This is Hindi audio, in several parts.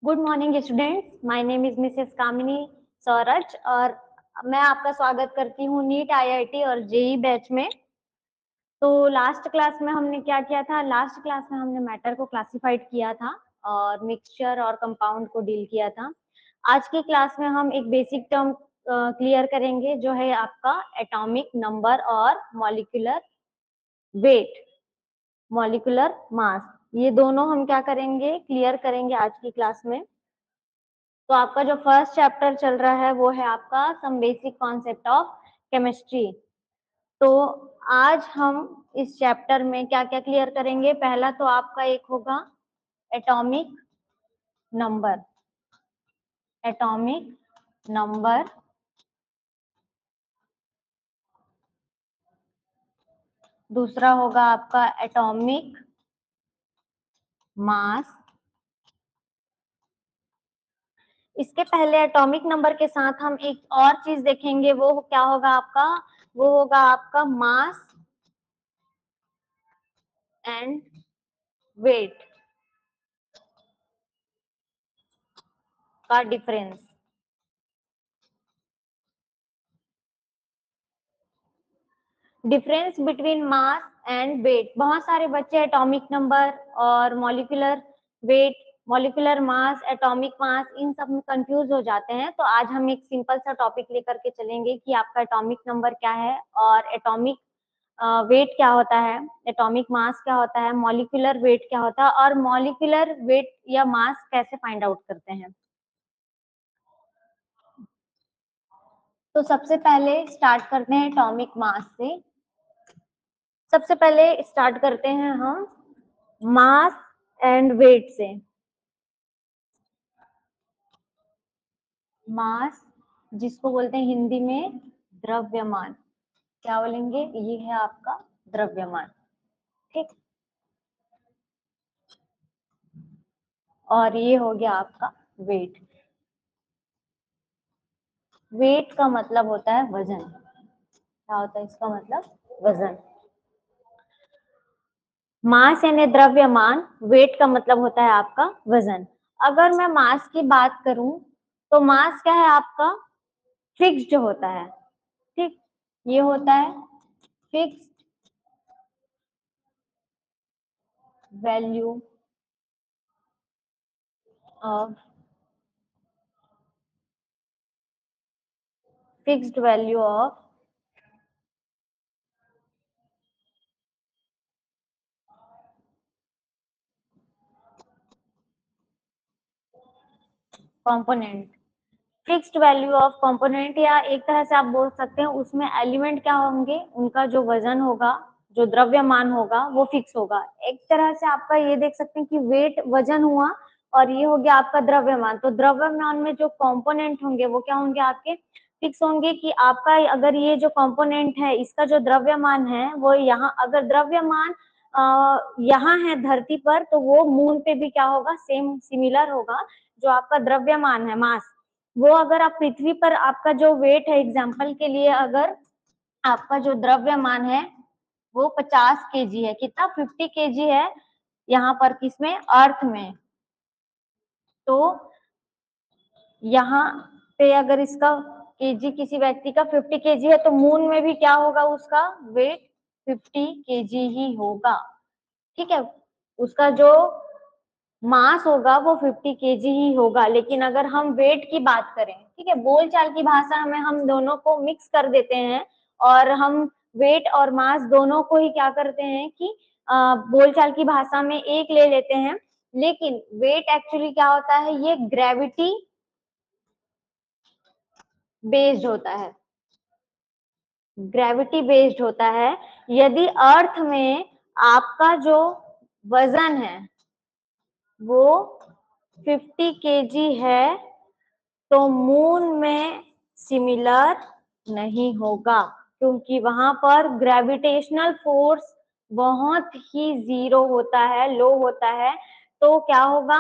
Good morning students, my name is Mrs Kamini Sauraj और मैं आपका स्वागत करती हूँ नीट आईआईटी और जेई बैच में। तो लास्ट क्लास में हमने क्या किया था? लास्ट क्लास में हमने मैटर को क्लासिफाइड किया था और मिक्सचर और कंपाउंड को डील किया था। आज की क्लास में हम एक बेसिक टर्म क्लियर करेंगे जो है आपका एटॉमिक नंबर और मॉलिक्यूलर वेट, मॉलिक्यूलर मास। ये दोनों हम क्या करेंगे? क्लियर करेंगे आज की क्लास में। तो आपका जो फर्स्ट चैप्टर चल रहा है वो है आपका some basic concept of chemistry. तो आज हम इस चैप्टर में क्या क्या क्लियर करेंगे? पहला तो आपका एक होगा एटॉमिक नंबर, एटॉमिक नंबर। दूसरा होगा आपका एटॉमिक मास। इसके पहले एटॉमिक नंबर के साथ हम एक और चीज देखेंगे, वो क्या होगा आपका? वो होगा आपका मास एंड वेट का difference. Difference between mass and weight. बहुत सारे बच्चे एटॉमिक नंबर और molecular weight, molecular mass, atomic mass, इन सब में कंफ्यूज हो जाते हैं। तो आज हम एक सिंपल सा टॉपिक लेकर के चलेंगे कि आपका एटॉमिक नंबर क्या है और एटॉमिक वेट क्या होता है, एटॉमिक मास क्या होता है, मॉलिक्यूलर वेट क्या होता है और मॉलिक्यूलर वेट या मास कैसे फाइंड आउट करते हैं। तो सबसे पहले स्टार्ट करते हैं एटॉमिक मास से। सबसे पहले स्टार्ट करते हैं हम मास एंड वेट से। मास जिसको बोलते हैं हिंदी में द्रव्यमान, क्या बोलेंगे? ये है आपका द्रव्यमान, ठीक। और ये हो गया आपका वेट। वेट का मतलब होता है वजन। क्या होता है इसका मतलब? वजन। मास यानी द्रव्यमान, वेट का मतलब होता है आपका वजन। अगर मैं मास की बात करूं तो मास क्या है आपका? फिक्स्ड होता है, ठीक। ये होता है fixed value of, fixed value of component. Fixed value of component, या एक तरह से आप बोल सकते हैं उसमें एलिमेंट क्या होंगे, उनका जो वजन होगा, जो द्रव्यमान होगा वो फिक्स होगा। एक तरह से आपका ये देख सकते हैं कि वेट वजन हुआ और ये हो गया आपका द्रव्यमान। तो द्रव्यमान में जो कंपोनेंट होंगे वो क्या होंगे? आपके फिक्स होंगे। कि आपका अगर ये जो कंपोनेंट है इसका जो द्रव्यमान है वो यहाँ, अगर द्रव्यमान यहाँ है धरती पर तो वो मून पे भी क्या होगा? सेम सिमिलर होगा। जो आपका द्रव्यमान है मास, वो अगर आप पृथ्वी पर आपका जो वेट है, एग्जाम्पल के लिए अगर आपका जो द्रव्यमान है वो 50 केजी है, कितना? 50 केजी है यहाँ पर, किसमें? अर्थ में। तो यहाँ पे अगर इसका केजी, किसी व्यक्ति का 50 केजी है, तो मून में भी क्या होगा? उसका वेट 50 केजी ही होगा, ठीक है। उसका जो मास होगा वो 50 केजी ही होगा। लेकिन अगर हम वेट की बात करें, ठीक है, बोलचाल की भाषा में हम दोनों को मिक्स कर देते हैं और हम वेट और मास दोनों को ही क्या करते हैं कि बोलचाल की भाषा में एक ले लेते हैं। लेकिन वेट एक्चुअली क्या होता है? ये ग्रेविटी बेस्ड होता है, ग्रेविटी बेस्ड होता है। यदि अर्थ में आपका जो वजन है वो 50 केजी है तो मून में सिमिलर नहीं होगा, क्योंकि वहां पर ग्रेविटेशनल फोर्स बहुत ही जीरो होता है, लो होता है। तो क्या होगा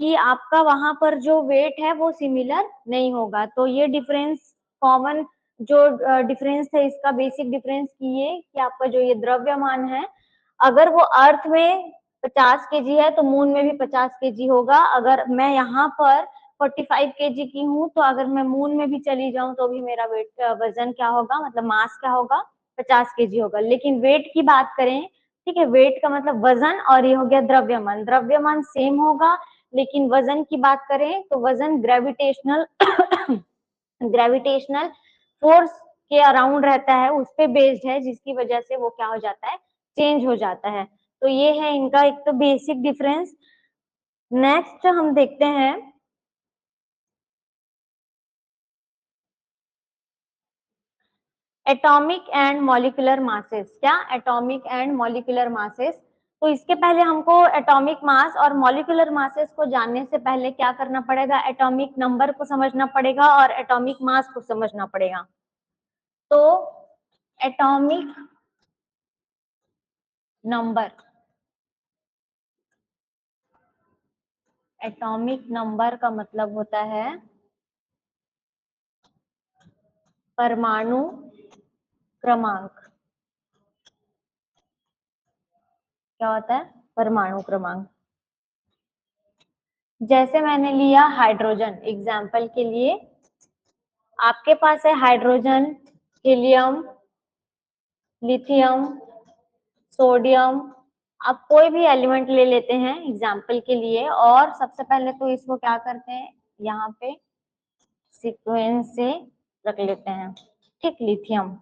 कि आपका वहां पर जो वेट है वो सिमिलर नहीं होगा। तो ये डिफरेंस, कॉमन जो डिफरेंस है इसका, बेसिक डिफरेंस की ये कि आपका जो ये द्रव्यमान है, अगर वो अर्थ में 50 केजी है तो मून में भी 50 केजी होगा। अगर मैं यहाँ पर 45 केजी की हूँ तो अगर मैं मून में भी चली जाऊं तो भी मेरा वेट वजन क्या होगा, मतलब मास क्या होगा, 50 केजी होगा। लेकिन वेट की बात करें, ठीक है, वेट का मतलब वजन, और ये हो गया द्रव्यमान। द्रव्यमान सेम होगा, लेकिन वजन की बात करें तो वजन ग्रेविटेशनल ग्रेविटेशनल फोर्स के अराउंड रहता है, उस पे बेस्ड है, जिसकी वजह से वो क्या हो जाता है, चेंज हो जाता है। तो ये है इनका एक तो बेसिक डिफरेंस। नेक्स्ट हम देखते हैं एटॉमिक एंड मॉलिक्यूलर मासेस। क्या? Atomic and molecular masses. तो इसके पहले हमको एटॉमिक मास और मॉलिक्यूलर मासेस को जानने से पहले क्या करना पड़ेगा, एटॉमिक नंबर को समझना पड़ेगा और एटॉमिक मास को समझना पड़ेगा। तो एटॉमिक नंबर, एटॉमिक नंबर का मतलब होता है परमाणु क्रमांक। क्या होता है? परमाणु क्रमांक। जैसे मैंने लिया हाइड्रोजन एग्जाम्पल के लिए, आपके पास है हाइड्रोजन, हीलियम, लिथियम, सोडियम। आप कोई भी एलिमेंट ले लेते हैं एग्जाम्पल के लिए, और सबसे पहले तो इसको क्या करते हैं, यहाँ पे सीक्वेंस से रख लेते हैं। ठीक, लिथियम।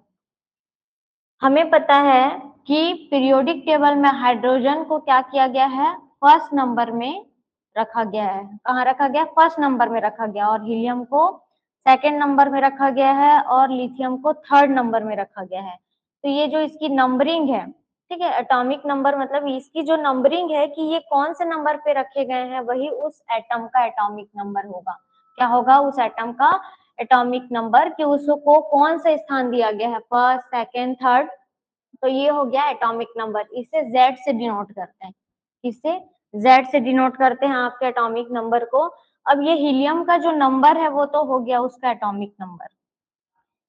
हमें पता है कि पीरियोडिक टेबल में हाइड्रोजन को क्या किया गया है, फर्स्ट नंबर में रखा गया है। कहाँ रखा गया? फर्स्ट नंबर में रखा गया। और हीलियम को सेकेंड नंबर में रखा गया है और लिथियम को थर्ड नंबर में रखा गया है। तो ये जो इसकी नंबरिंग है, ठीक है, एटॉमिक नंबर मतलब इसकी जो नंबरिंग है कि ये कौन से नंबर पे रखे गए हैं, वही उस एटम का एटॉमिक नंबर होगा। क्या होगा? उस एटम का एटॉमिक नंबर, कि उसको कौन सा स्थान दिया गया है, फर्स्ट, सेकेंड, थर्ड। तो ये हो गया एटॉमिक नंबर। इसे Z से डिनोट करते हैं। इसे Z से डिनोट करते हैं आपके एटॉमिक नंबर को। अब ये हीलियम का जो नंबर है वो तो हो गया उसका एटॉमिक नंबर।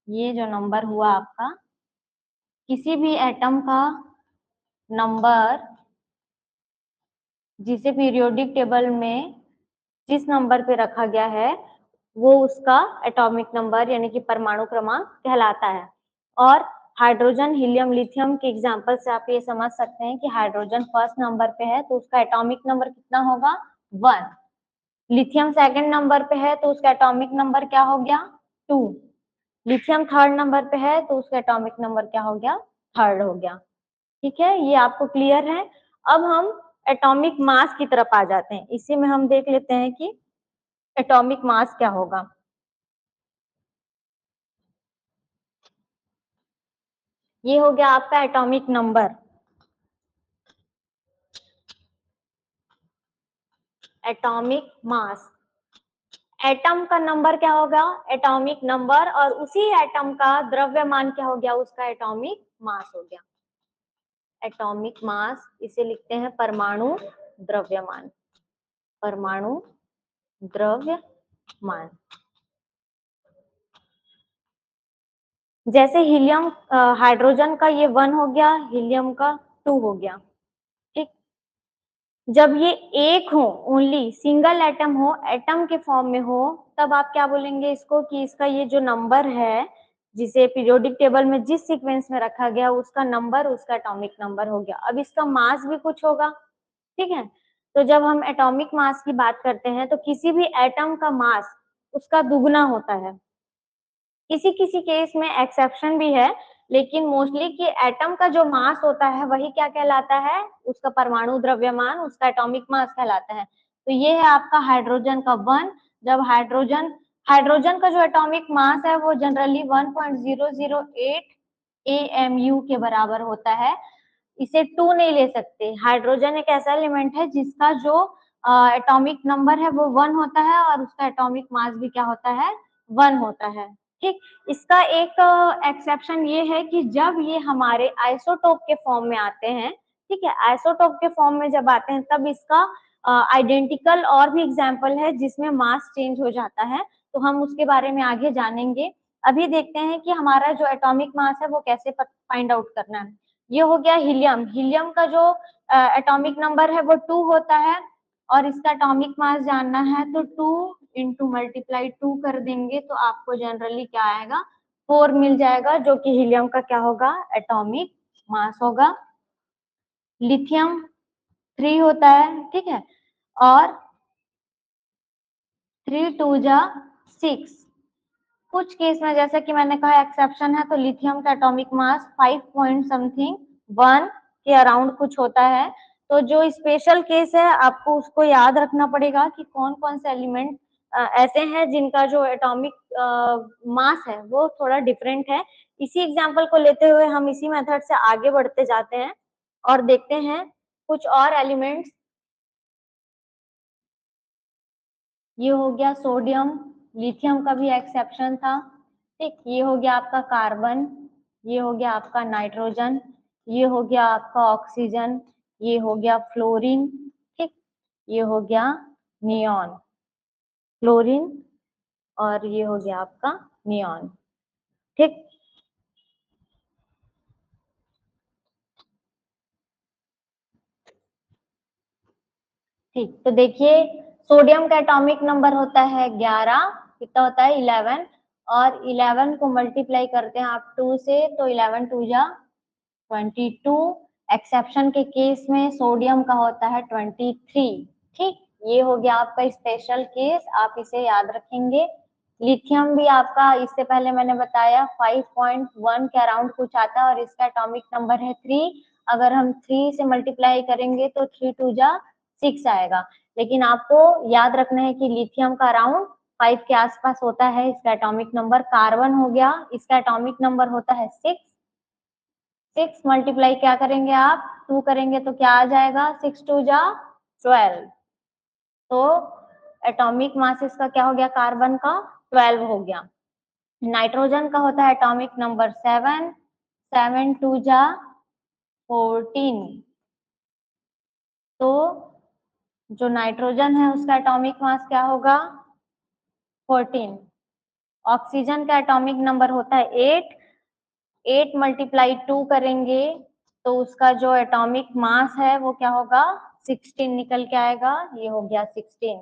ये जो नंबर हुआ आपका, किसी भी एटम का नंबर जिसे पीरियोडिक टेबल में जिस नंबर पे रखा गया है वो उसका एटॉमिक नंबर यानी कि परमाणु क्रमांक कहलाता है। और हाइड्रोजन, हीलियम, लिथियम के एग्जांपल से आप ये समझ सकते हैं कि हाइड्रोजन फर्स्ट नंबर पे है तो उसका एटॉमिक नंबर कितना होगा? 1। लिथियम सेकंड नंबर पे है तो उसका एटॉमिक नंबर क्या हो गया? 2। लिथियम थर्ड नंबर पे है तो उसका एटॉमिक नंबर क्या हो गया? थर्ड हो गया। ठीक है, ये आपको क्लियर है। अब हम एटॉमिक मास की तरफ आ जाते हैं। इसी में हम देख लेते हैं कि एटॉमिक मास क्या होगा। ये हो गया आपका atomic number. Atomic mass, atom का नंबर क्या होगा? Atomic number. और उसी एटम का द्रव्यमान क्या हो गया? उसका एटॉमिक मास हो गया। एटॉमिक मास, इसे लिखते हैं परमाणु द्रव्यमान। परमाणु द्रव्यमान। जैसे हीलियम, हाइड्रोजन का ये 1 हो गया, हीलियम का 2 हो गया। ठीक, जब ये एक हो, ओनली सिंगल एटम हो, एटम के फॉर्म में हो, तब आप क्या बोलेंगे इसको कि इसका ये जो नंबर है जिसे पीरियोडिक टेबल में जिस सीक्वेंस में रखा गया उसका नंबर उसका एटॉमिक नंबर हो गया। अब इसका मास भी कुछ होगा। ठीक है, तो जब हम एटॉमिक मास की बात करते हैं तो किसी भी एटम का मास उसका दुगना होता है। किसी किसी केस में एक्सेप्शन भी है, लेकिन मोस्टली कि एटम का जो मास होता है वही क्या कहलाता है? उसका परमाणु द्रव्यमान, उसका एटॉमिक मास कहलाता है। तो ये है आपका हाइड्रोजन का 1। जब हाइड्रोजन हाइड्रोजन का जो एटॉमिक मास है वो जनरली 1.008 AMU के बराबर होता है। इसे 2 नहीं ले सकते। हाइड्रोजन एक ऐसा एलिमेंट है जिसका जो एटॉमिक नंबर है वो 1 होता है और उसका एटॉमिक मास भी क्या होता है? 1 होता है। ठीक, इसका एक एक्सेप्शन ये है कि जब ये हमारे आइसोटोप के फॉर्म में आते हैं, ठीक है, आइसोटोप के फॉर्म में जब आते हैं तब इसका आइडेंटिकल और भी एग्जाम्पल है जिसमें मास चेंज हो जाता है, तो हम उसके बारे में आगे जानेंगे। अभी देखते हैं कि हमारा जो एटॉमिक मास है वो कैसे फाइंड आउट करना है। ये हो गया हीलियम। हीलियम का जो एटॉमिक नंबर है वो 2 होता है और इसका एटॉमिक मास जानना है तो 2 इंटू मल्टीप्लाई 2 कर देंगे तो आपको जनरली क्या आएगा 4 मिल जाएगा, जो कि हीलियम का क्या होगा एटॉमिक मास होगा। लिथियम 3 होता है, ठीक है, और 3 2 जा 6। कुछ केस में जैसे कि मैंने कहा एक्सेप्शन है, तो लिथियम का एटॉमिक मास 5 पॉइंट समथिंग 1 के अराउंड कुछ होता है। तो जो स्पेशल केस है आपको उसको याद रखना पड़ेगा कि कौन कौन से एलिमेंट ऐसे हैं जिनका जो एटॉमिक मास है वो थोड़ा डिफरेंट है। इसी एग्जांपल को लेते हुए हम इसी मेथड से आगे बढ़ते जाते हैं और देखते हैं कुछ और एलिमेंट्स। ये हो गया सोडियम, लिथियम का भी एक्सेप्शन था, ठीक। ये हो गया आपका कार्बन, ये हो गया आपका नाइट्रोजन, ये हो गया आपका ऑक्सीजन, ये हो गया फ्लोरीन, ठीक। ये हो गया नियॉन, फ्लोरीन, और ये हो गया आपका नियॉन, ठीक। ठीक, तो देखिए सोडियम का एटॉमिक नंबर होता है 11, कितना होता है 11, और 11 को मल्टीप्लाई करते हैं आप 2 से तो 11 2 जा 22। एक्सेप्शन के केस में सोडियम का होता है 23, ठीक। ये हो गया आपका स्पेशल केस, आप इसे याद रखेंगे। लिथियम भी आपका इससे पहले मैंने बताया 5.1 के अराउंड कुछ आता है और इसका एटॉमिक नंबर है 3। अगर हम 3 से मल्टीप्लाई करेंगे तो 3 2 जा 6 आएगा, लेकिन आपको याद रखना है कि लिथियम का अराउंड 5 के आसपास होता है इसका एटॉमिक नंबर। कार्बन हो गया, इसका एटॉमिक नंबर होता है 6। 6 मल्टीप्लाई क्या करेंगे आप 2 करेंगे तो क्या आ जाएगा 6 2 जा 12। तो एटॉमिक मास इसका क्या हो गया कार्बन का 12 हो गया। नाइट्रोजन का होता है एटॉमिक नंबर 7, 7 2 जा 14। तो जो नाइट्रोजन है उसका एटॉमिक मास क्या होगा 14। ऑक्सीजन का एटॉमिक नंबर होता है 8, 8 मल्टीप्लाई 2 करेंगे तो उसका जो एटॉमिक मास है वो क्या होगा 16 निकल के आएगा, ये हो गया 16।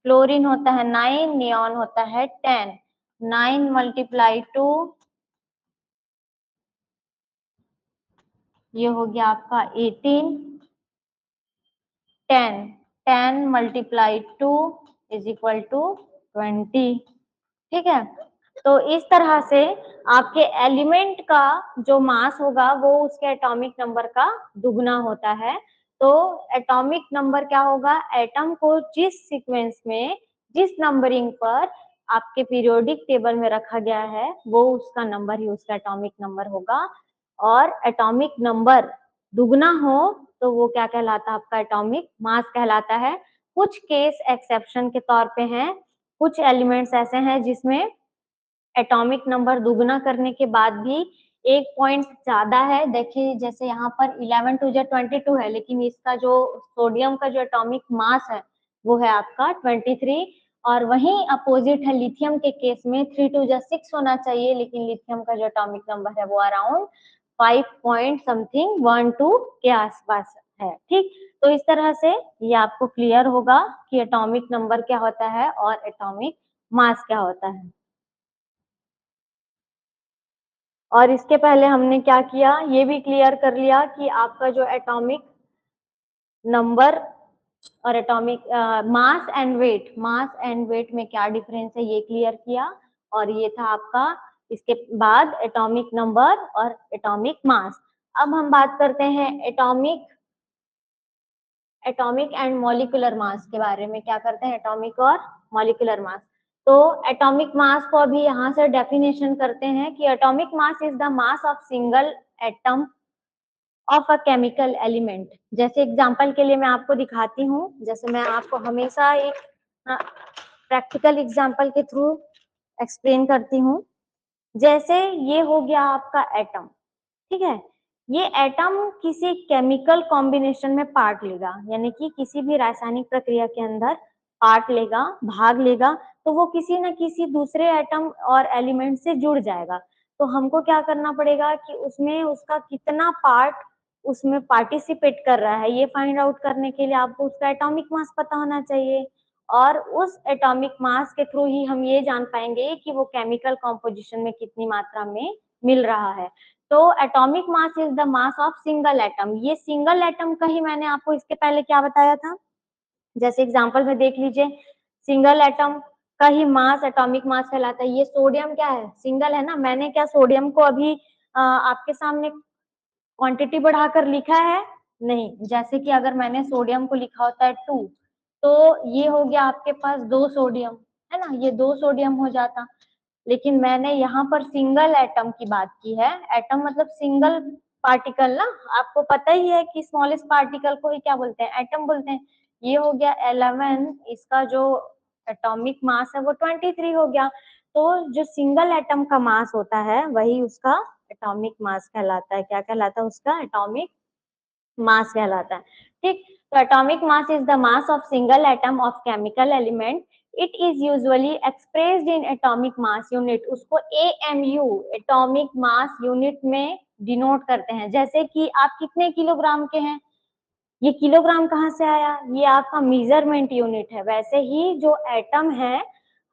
फ्लोरीन होता है 9, नियॉन होता है 10, 9 मल्टीप्लाई 2, ये हो गया आपका 18, 10, 10 मल्टीप्लाई 2 इज इक्वल टू 20, ठीक है। तो इस तरह से आपके एलिमेंट का जो मास होगा वो उसके एटॉमिक नंबर का दुगना होता है। तो एटॉमिक नंबर क्या होगा, एटम को जिस सीक्वेंस में जिस नंबरिंग पर आपके पीरियोडिक टेबल में रखा गया है वो उसका नंबर ही उसका एटॉमिक नंबर होगा। और एटॉमिक नंबर दुगना हो तो वो क्या कहलाता है आपका एटॉमिक मास कहलाता है। कुछ केस एक्सेप्शन के तौर पे हैं, कुछ एलिमेंट्स ऐसे हैं जिसमें एटॉमिक नंबर दुगना करने के बाद भी एक पॉइंट ज्यादा है। देखिए जैसे यहाँ पर 11 2 जा 22 है, लेकिन इसका जो सोडियम का जो एटॉमिक मास है वो है आपका 23। और वहीं अपोजिट है लिथियम के केस में 3 2 जा 6 होना चाहिए, लेकिन लिथियम का जो एटॉमिक नंबर है वो अराउंड 5 पॉइंट समथिंग 1 2 के आसपास है, ठीक। तो इस तरह से ये आपको क्लियर होगा कि एटॉमिक नंबर क्या होता है और एटॉमिक मास क्या होता है। और इसके पहले हमने क्या किया ये भी क्लियर कर लिया कि आपका जो एटॉमिक नंबर और एटॉमिक मास एंड वेट में क्या डिफरेंस है ये क्लियर किया। और ये था आपका इसके बाद एटॉमिक नंबर और एटॉमिक मास। अब हम बात करते हैं एटॉमिक एंड मॉलिक्यूलर मास के बारे में। क्या करते हैं एटॉमिक और मॉलिक्यूलर मास। तो एटॉमिक मास को अभी यहाँ से डेफिनेशन करते हैं कि atomic mass is the mass of single atom of a chemical element. जैसे एग्जांपल के लिए मैं आपको दिखाती हूँ, जैसे मैं आपको हमेशा एक प्रैक्टिकल एग्जांपल के थ्रू एक्सप्लेन करती हूँ। जैसे ये हो गया आपका एटम, ठीक है। ये एटम किसी केमिकल कॉम्बिनेशन में पार्ट लेगा, यानी कि किसी भी रासायनिक प्रक्रिया के अंदर पार्ट लेगा, भाग लेगा, तो वो किसी न किसी दूसरे एटम और एलिमेंट से जुड़ जाएगा। तो हमको क्या करना पड़ेगा कि उसमें उसका कितना पार्ट उसमें पार्टिसिपेट कर रहा है, ये फाइंड आउट करने के लिए आपको उसका एटॉमिक मास पता होना चाहिए, और उस एटॉमिक मास के थ्रू ही हम ये जान पाएंगे कि वो केमिकल कॉम्पोजिशन में कितनी मात्रा में मिल रहा है। तो atomic mass is the mass of single atom. ये सिंगल एटम का ही मैंने आपको इसके पहले क्या बताया था, जैसे एग्जांपल में देख लीजिए, सिंगल एटम का ही मास एटॉमिक मास कहलाता है। ये सोडियम क्या है, सिंगल है ना, मैंने क्या सोडियम को अभी आपके सामने क्वांटिटी बढ़ाकर लिखा है, नहीं। जैसे कि अगर मैंने सोडियम को लिखा होता है 2, तो ये हो गया आपके पास 2 सोडियम, है ना, ये 2 सोडियम हो जाता। लेकिन मैंने यहाँ पर सिंगल एटम की बात की है। एटम मतलब सिंगल पार्टिकल ना, आपको पता ही है कि स्मॉलेस्ट पार्टिकल को ही क्या बोलते हैं, एटम बोलते हैं। ये हो गया 11, इसका जो एटॉमिक मास है वो 23 हो गया। तो जो सिंगल एटम का मास होता है वही उसका एटॉमिक मास कहलाता है। क्या कहलाता है, उसका एटॉमिक मास कहलाता है। ठीक, तो atomic mass is the mass of single atom of chemical element. It is usually expressed in atomic mass unit. उसको एएमयू एटॉमिक मास यूनिट में डिनोट करते हैं। जैसे कि आप कितने किलोग्राम के हैं, ये किलोग्राम कहाँ से आया, ये आपका मेजरमेंट यूनिट है। वैसे ही जो एटम है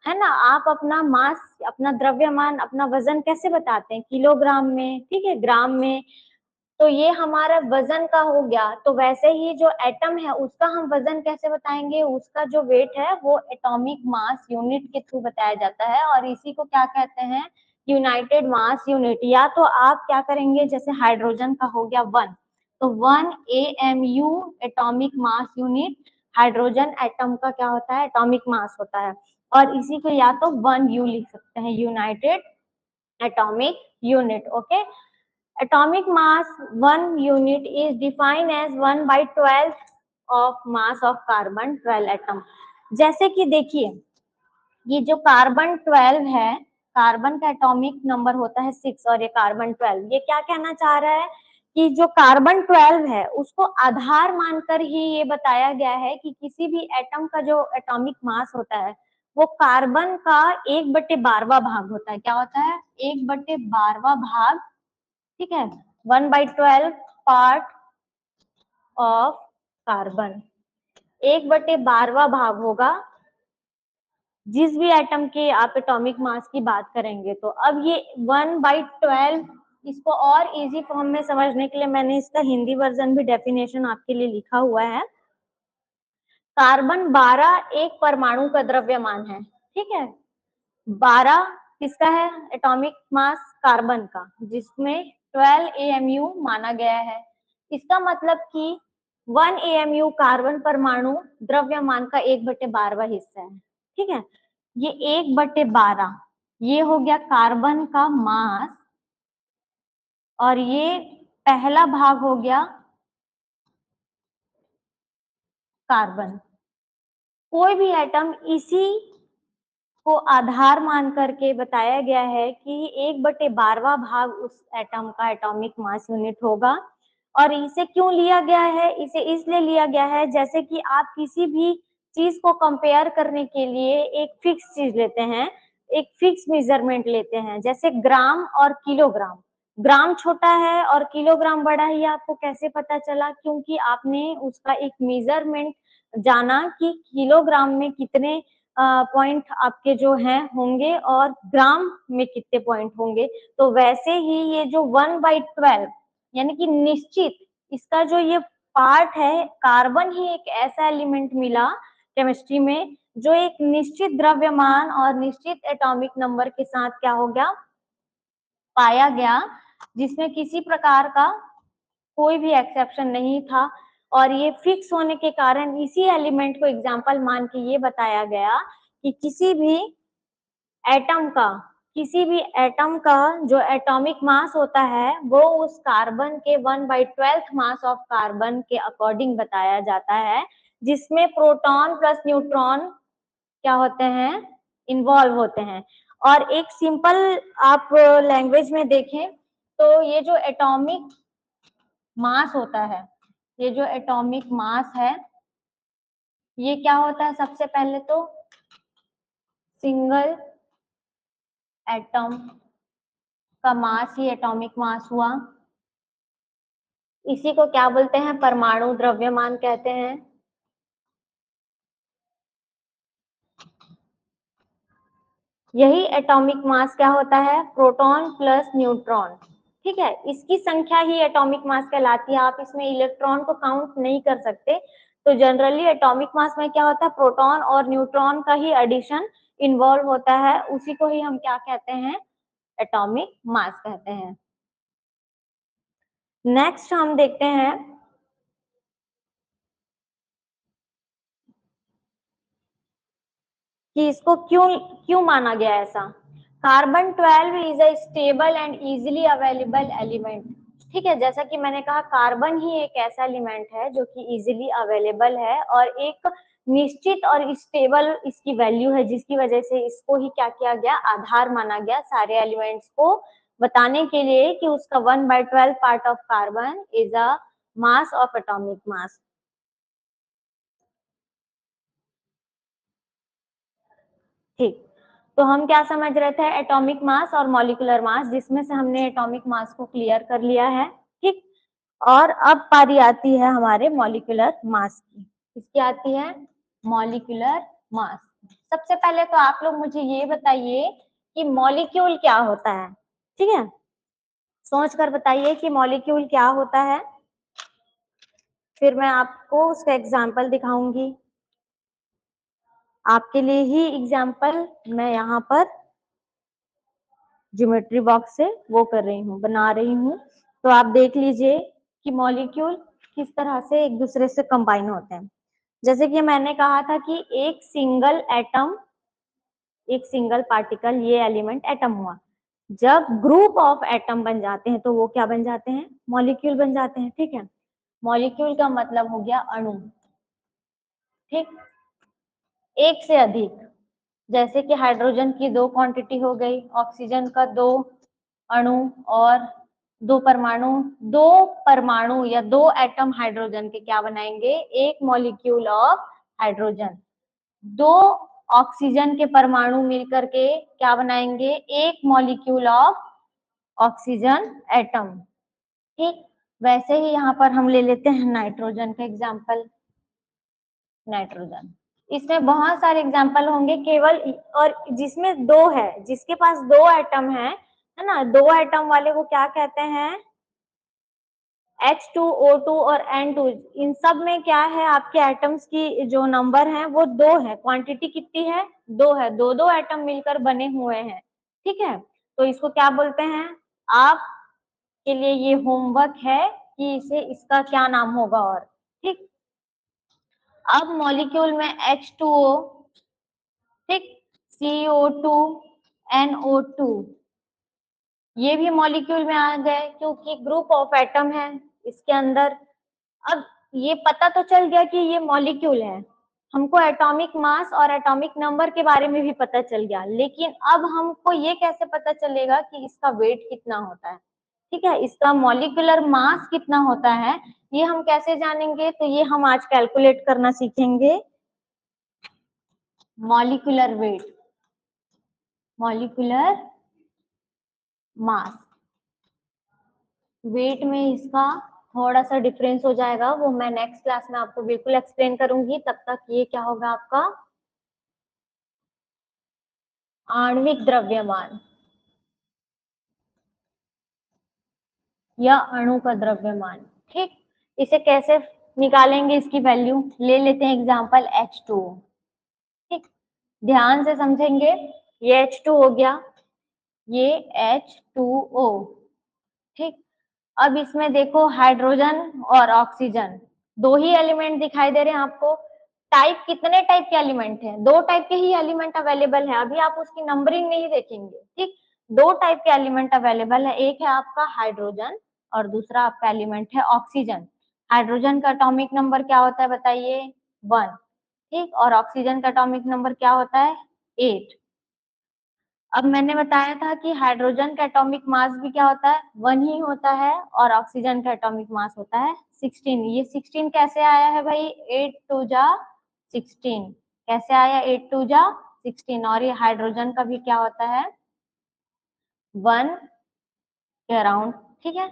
ना, आप अपना मास, अपना द्रव्यमान, अपना वजन कैसे बताते हैं, किलोग्राम में, ठीक है, ग्राम में। तो ये हमारा वजन का हो गया। तो वैसे ही जो एटम है उसका हम वजन कैसे बताएंगे, उसका जो वेट है वो एटॉमिक मास यूनिट के थ्रू बताया जाता है, और इसी को क्या कहते हैं, यूनाइटेड मास यूनिट। या तो आप क्या करेंगे, जैसे हाइड्रोजन का हो गया 1, तो 1 AMU atomic mass unit, hydrogen atom का क्या होता है, एटॉमिक मास होता है। और इसी को या तो 1U लिख सकते हैं, United atomic unit. Okay, atomic mass 1 unit is defined as 1/12 of mass of carbon 12 atom। जैसे कि देखिए, ये जो कार्बन 12 है, कार्बन का एटॉमिक नंबर होता है 6 और ये कार्बन 12, ये क्या कहना चाह रहा है कि जो कार्बन 12 है उसको आधार मानकर ही ये बताया गया है कि किसी भी एटम का जो एटॉमिक मास होता है वो कार्बन का 1/12वां भाग होता है। क्या होता है, 1/12वां भाग, ठीक है, 1/12 पार्ट ऑफ कार्बन, 1/12वां भाग होगा जिस भी एटम के आप एटॉमिक मास की बात करेंगे। तो अब ये 1/12, इसको और इजी फॉर्म में समझने के लिए मैंने इसका हिंदी वर्जन भी डेफिनेशन आपके लिए लिखा हुआ है। कार्बन 12 एक परमाणु का द्रव्यमान है, ठीक है, 12 किसका है, एटॉमिक मास कार्बन का, जिसमें 12 AMU माना गया है। इसका मतलब कि 1 AMU कार्बन परमाणु द्रव्यमान का 1/12वां हिस्सा है, ठीक है। ये 1/12 ये हो गया कार्बन का मास, और ये पहला भाग हो गया कार्बन। कोई भी एटम इसी को आधार मान करके बताया गया है कि 1/12वां भाग उस एटम का एटॉमिक मास यूनिट होगा। और इसे क्यों लिया गया है, इसे इसलिए लिया गया है जैसे कि आप किसी भी चीज को कंपेयर करने के लिए एक फिक्स चीज लेते हैं, एक फिक्स मेजरमेंट लेते हैं, जैसे ग्राम और किलोग्राम। ग्राम छोटा है और किलोग्राम बड़ा है, ये आपको कैसे पता चला, क्योंकि आपने उसका एक मेजरमेंट जाना कि किलोग्राम में कितने पॉइंट आपके जो हैं होंगे और ग्राम में कितने पॉइंट होंगे। तो वैसे ही ये जो 1/12 यानी कि निश्चित, इसका जो ये पार्ट है, कार्बन ही एक ऐसा एलिमेंट मिला केमिस्ट्री में जो एक निश्चित द्रव्यमान और निश्चित एटॉमिक नंबर के साथ क्या हो गया, पाया गया, जिसमें किसी प्रकार का कोई भी एक्सेप्शन नहीं था। और ये फिक्स होने के कारण इसी एलिमेंट को एग्जाम्पल मान के ये बताया गया कि एटम का किसी भी एटम का जो एटॉमिक मास होता है वो उस कार्बन के 1/12 मास ऑफ कार्बन के अकॉर्डिंग बताया जाता है, जिसमें प्रोटॉन प्लस न्यूट्रॉन क्या होते हैं, इन्वॉल्व होते हैं। और एक सिंपल आप लैंग्वेज में देखें तो ये जो एटॉमिक मास होता है, ये जो एटॉमिक मास है, ये क्या होता है, सबसे पहले तो सिंगल एटम का मास ही एटॉमिक मास हुआ। इसी को क्या बोलते हैं? परमाणु द्रव्यमान कहते हैं। यही एटॉमिक मास क्या होता है? Proton plus neutron. ठीक है, इसकी संख्या ही एटॉमिक मास कहलाती है। आप इसमें इलेक्ट्रॉन को काउंट नहीं कर सकते। तो जनरली एटॉमिक मास में क्या होता है? प्रोटॉन और न्यूट्रॉन का ही एडिशन इन्वॉल्व होता है, उसी को ही हम क्या कहते हैं? एटॉमिक मास कहते हैं। नेक्स्ट हम देखते हैं कि इसको क्यों क्यों माना गया ऐसा। Carbon 12 is a stable and easily available element. ठीक है, जैसा कि मैंने कहा, कार्बन ही एक ऐसा एलिमेंट है जो कि इजीली अवेलेबल है और एक निश्चित और स्टेबल इसकी वैल्यू है, जिसकी वजह से इसको ही क्या किया गया? आधार माना गया सारे एलिमेंट्स को बताने के लिए कि उसका 1/12 part of carbon is a mass of atomic mass. ठीक, तो हम क्या समझ रहे थे? एटॉमिक मास और मॉलिक्यूलर मास, जिसमें से हमने एटॉमिक मास को क्लियर कर लिया है। ठीक, और अब पारी आती है हमारे मॉलिक्यूलर मास की। किसकी आती है? Molecular mass. सबसे पहले तो आप लोग मुझे ये बताइए कि मॉलिक्यूल क्या होता है। ठीक है, सोच कर बताइए कि मॉलिक्यूल क्या होता है, फिर मैं आपको उसका एग्जाम्पल दिखाऊंगी। आपके लिए ही एग्जाम्पल मैं यहाँ पर ज्योमेट्री बॉक्स से वो कर रही हूँ, बना रही हूँ। तो आप देख लीजिए कि मॉलिक्यूल किस तरह से एक दूसरे से कंबाइन होते हैं। जैसे कि मैंने कहा था कि एक सिंगल एटम, एक सिंगल पार्टिकल, ये एलिमेंट एटम हुआ। जब ग्रुप ऑफ एटम बन जाते हैं तो वो क्या बन जाते हैं? मॉलिक्यूल बन जाते हैं। ठीक है, मॉलिक्यूल का मतलब हो गया अणु। ठीक, एक से अधिक, जैसे कि हाइड्रोजन की 2 क्वांटिटी हो गई, ऑक्सीजन का 2 अणु और 2 परमाणु। 2 परमाणु या 2 एटम हाइड्रोजन के क्या बनाएंगे? एक मॉलिक्यूल ऑफ हाइड्रोजन। 2 ऑक्सीजन के परमाणु मिलकर के क्या बनाएंगे? एक मॉलिक्यूल ऑफ ऑक्सीजन एटम। ठीक, वैसे ही यहाँ पर हम ले लेते हैं नाइट्रोजन का एग्जाम्पल। नाइट्रोजन, इसमें बहुत सारे एग्जाम्पल होंगे केवल, और जिसमें 2 है, जिसके पास 2 एटम है ना, 2 एटम वाले को क्या कहते हैं? H2O2 और N2। इन सब में क्या है? आपके एटम्स की जो नंबर है वो 2 है। क्वांटिटी कितनी है? 2 है। 2-2 एटम मिलकर बने हुए हैं। ठीक है, तो इसको क्या बोलते हैं? आप के लिए ये होमवर्क है कि इसे, इसका क्या नाम होगा। और ठीक, अब मॉलिक्यूल में H2O, ठीक, CO2, NO2, ये भी मॉलिक्यूल में आ गए क्योंकि ग्रुप ऑफ एटम है इसके अंदर। अब ये पता तो चल गया कि ये मॉलिक्यूल है, हमको एटॉमिक मास और एटॉमिक नंबर के बारे में भी पता चल गया, लेकिन अब हमको ये कैसे पता चलेगा कि इसका वेट कितना होता है? ठीक है, इसका मॉलिक्यूलर मास कितना होता है, ये हम कैसे जानेंगे? तो ये हम आज कैलकुलेट करना सीखेंगे। Molecular weight, molecular mass, weight में इसका थोड़ा सा डिफरेंस हो जाएगा, वो मैं नेक्स्ट क्लास में आपको बिल्कुल एक्सप्लेन करूंगी। तब तक ये क्या होगा आपका? आणविक द्रव्यमान या अणु का द्रव्यमान। ठीक, इसे कैसे निकालेंगे? इसकी वैल्यू ले लेते हैं एग्जांपल H2O। ठीक, ध्यान से समझेंगे। ये H2 हो गया, ये H2O। ठीक, अब इसमें देखो हाइड्रोजन और ऑक्सीजन, 2 ही एलिमेंट दिखाई दे रहे हैं आपको। टाइप, कितने टाइप के एलिमेंट हैं? 2 टाइप के ही एलिमेंट अवेलेबल है। अभी आप उसकी नंबरिंग नहीं देखेंगे। ठीक, 2 टाइप के एलिमेंट अवेलेबल है, एक है आपका हाइड्रोजन और दूसरा आपका एलिमेंट है ऑक्सीजन। हाइड्रोजन का एटॉमिक नंबर क्या होता है बताइए? 1। ठीक, और ऑक्सीजन का एटॉमिक नंबर क्या होता है? 8। अब मैंने बताया था कि हाइड्रोजन का एटॉमिक मास भी क्या होता है? 1 ही होता है, और ऑक्सीजन का एटॉमिक मास होता है 16। ये 16 कैसे आया है भाई? 8 2 जा 16। कैसे आया? 8 2 जा 16। और ये हाइड्रोजन का भी क्या होता है? 1 के अराउंड। ठीक है,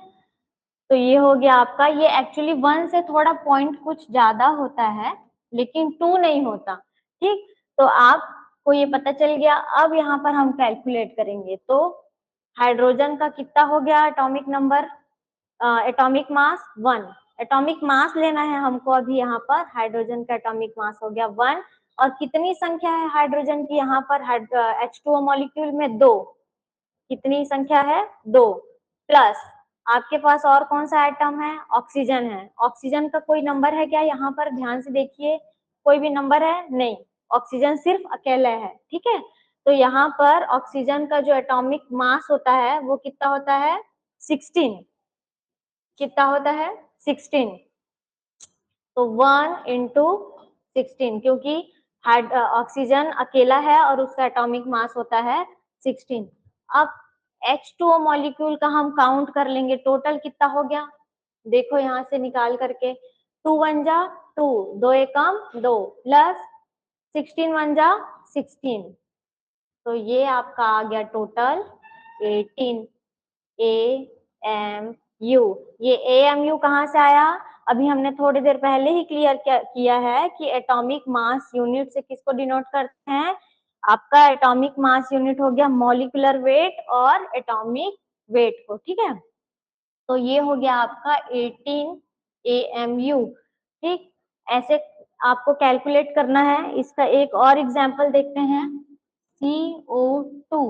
तो ये हो गया आपका, ये एक्चुअली 1 से थोड़ा पॉइंट कुछ ज्यादा होता है लेकिन 2 नहीं होता, ठीक। तो आपको ये पता चल गया। अब यहाँ पर हम कैलकुलेट करेंगे, तो हाइड्रोजन का कितना हो गया atomic number, atomic mass 1। Atomic mass लेना है हमको अभी यहाँ पर, हाइड्रोजन का एटॉमिक मास हो गया 1। और कितनी संख्या है हाइड्रोजन की यहाँ पर H2O मॉलिक्यूल में, 2। कितनी संख्या है, 2। प्लस आपके पास और कौन सा एटम है, ऑक्सीजन है। ऑक्सीजन का कोई नंबर है क्या यहाँ पर, ध्यान से देखिए, कोई भी नंबर है, नहीं। ऑक्सीजन सिर्फ अकेला है, ठीक है। तो यहाँ पर ऑक्सीजन का जो एटॉमिक मास होता है वो कितना होता है, 16। कितना होता है, 16। तो 1 इंटू 16, क्योंकि ऑक्सीजन अकेला है और उसका एटॉमिक मास होता है 16। अब H2O मॉलिक्यूल का हम काउंट कर लेंगे, टोटल कितना हो गया, देखो यहाँ से निकाल करके, 2 1 जा 2, 2 एकम 2, प्लस 16 1 जा 16। तो ये आपका आ गया टोटल 18 AMU। ये AMU कहाँ से आया, अभी हमने थोड़ी देर पहले ही क्लियर किया है कि एटॉमिक मास यूनिट से किसको डिनोट करते हैं, आपका एटॉमिक मास यूनिट हो गया मॉलिक्यूलर वेट और एटॉमिक वेट को, ठीक है। तो ये हो गया आपका 18 AMU, ठीक। ऐसे आपको कैलकुलेट करना है। इसका एक और एग्जांपल देखते हैं, CO2।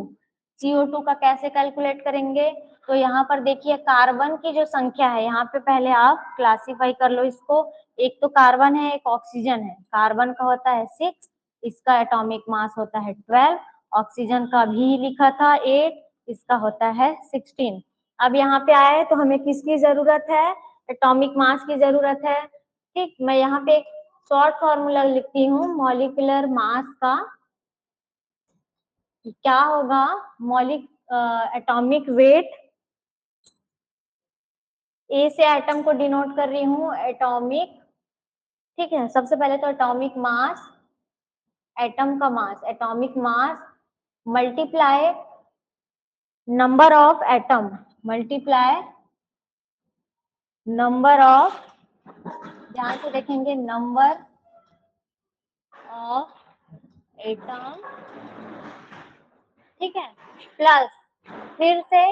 CO2 का कैसे कैलकुलेट करेंगे, तो यहाँ पर देखिए कार्बन की जो संख्या है, यहाँ पे पहले आप क्लासिफाई कर लो इसको। एक तो कार्बन है, एक ऑक्सीजन है। कार्बन का होता है 6, इसका एटॉमिक मास होता है 12। ऑक्सीजन का भी लिखा था 8, इसका होता है 16। अब यहाँ पे आए तो हमें किसकी जरूरत है, एटॉमिक मास की जरूरत है, ठीक। मैं यहाँ पे एक शॉर्ट फॉर्मूला लिखती हूँ, मॉलिक्यूलर मास का क्या होगा, एटॉमिक वेट, ए से एटम को डिनोट कर रही हूँ एटॉमिक, ठीक है। सबसे पहले तो एटॉमिक मास, एटम का mass, atomic mass multiply number of atom, multiply number of, ध्यान से देखेंगे, नंबर ऑफ एटम, ठीक है, प्लस फिर से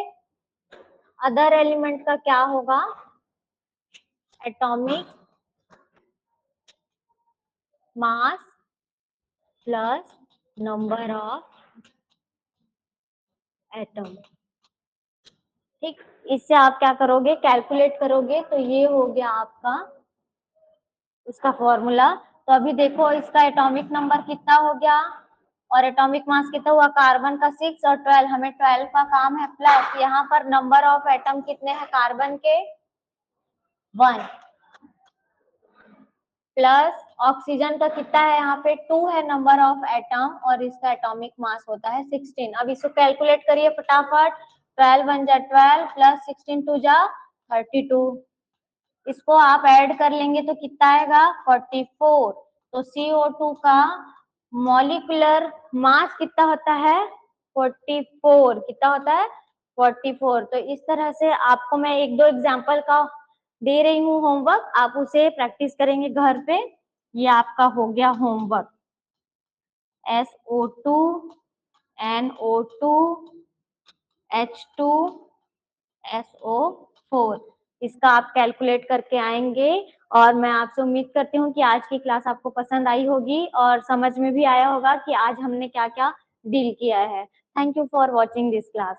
अदर एलिमेंट का क्या होगा, atomic mass plus number of atom, ठीक। इससे आप क्या करोगे, कैलकुलेट करोगे, तो ये हो गया आपका उसका फॉर्मूला। तो अभी देखो इसका एटॉमिक नंबर कितना हो गया और एटॉमिक मास कितना हुआ, कार्बन का 6 और 12, हमें 12 का काम है, प्लस यहाँ पर नंबर ऑफ एटम कितने हैं कार्बन के, 1, प्लस ऑक्सीजन का कितना है यहाँ पे 2 है नंबर ऑफ एटम और इसका एटॉमिक मास होता है 16। अब इसको कैलकुलेट करिए फटाफट, 12 1 जा 12 प्लस 16 2 जा 32। इसको आप ऐड कर लेंगे तो कितना आएगा, 44। तो CO2 का मॉलिक्यूलर मास कितना होता है, 44। कितना होता है, 44। तो इस तरह से आपको मैं एक दो एग्जांपल का दे रही हूँ होमवर्क, आप उसे प्रैक्टिस करेंगे घर पे। ये आपका हो गया homework, SO2 NO2 H2 SO4, इसका आप कैलकुलेट करके आएंगे। और मैं आपसे उम्मीद करती हूँ कि आज की क्लास आपको पसंद आई होगी और समझ में भी आया होगा कि आज हमने क्या क्या डील किया है। Thank you for watching this class.